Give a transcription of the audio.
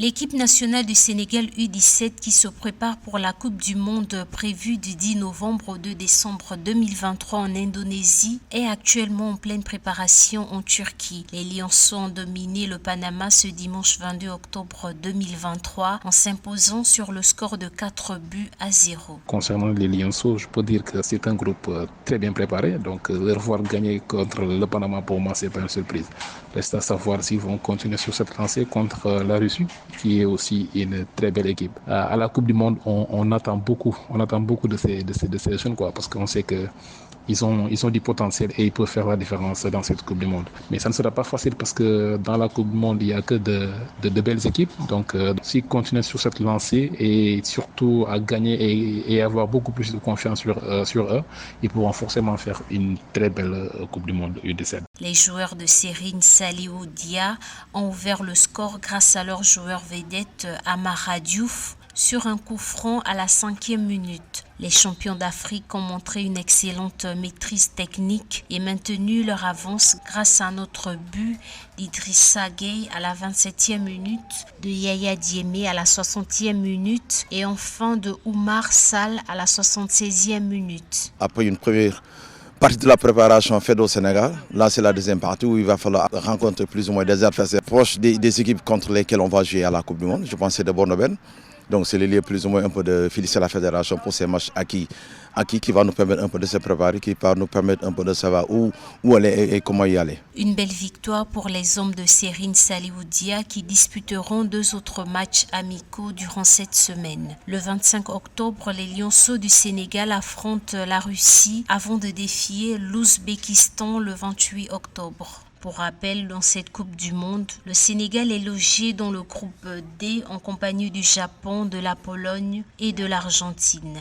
L'équipe nationale du Sénégal U17 qui se prépare pour la Coupe du Monde prévue du 10 novembre au 2 décembre 2023 en Indonésie est actuellement en pleine préparation en Turquie. Les Lionceaux ont dominé le Panama ce dimanche 22 octobre 2023 en s'imposant sur le score de 4-0. Concernant les Lionceaux, je peux dire que c'est un groupe très bien préparé, donc leur voir gagner contre le Panama pour moi c'est pas une surprise. Reste à savoir s'ils vont continuer sur cette lancée contre la Russie, qui est aussi une très belle équipe. À la Coupe du Monde, on attend beaucoup de ces jeunes, parce qu'on sait que ils ont du potentiel et ils peuvent faire la différence dans cette Coupe du Monde. Mais ça ne sera pas facile parce que dans la Coupe du Monde, il n'y a que de belles équipes. Donc, s'ils continuent sur cette lancée et surtout à gagner et avoir beaucoup plus de confiance sur eux, ils pourront forcément faire une très belle Coupe du Monde U17. Les joueurs de Serine Saliou Dia ont ouvert le score grâce à leur joueur vedette Amara Diouf sur un coup franc à la 5e minute. Les champions d'Afrique ont montré une excellente maîtrise technique et maintenu leur avance grâce à un autre but d'Idrissa Gueye à la 27e minute, de Yaya Diémé à la 60e minute et enfin de Oumar Sall à la 76e minute. Après une première partie de la préparation faite au Sénégal, là c'est la deuxième partie où il va falloir rencontrer plus ou moins des adversaires proches des équipes contre lesquelles on va jouer à la Coupe du Monde. Je pense que c'est de bonnes nouvelles. Donc c'est le lieu plus ou moins un peu de féliciter la fédération pour ces matchs acquis qui va nous permettre un peu de se préparer, qui va nous permettre un peu de savoir où aller et comment y aller. Une belle victoire pour les hommes de Serine Saliou Dia qui disputeront 2 autres matchs amicaux durant cette semaine. Le 25 octobre, les Lionceaux du Sénégal affrontent la Russie avant de défier l'Ouzbékistan le 28 octobre. Pour rappel, dans cette Coupe du Monde, le Sénégal est logé dans le groupe D en compagnie du Japon, de la Pologne et de l'Argentine.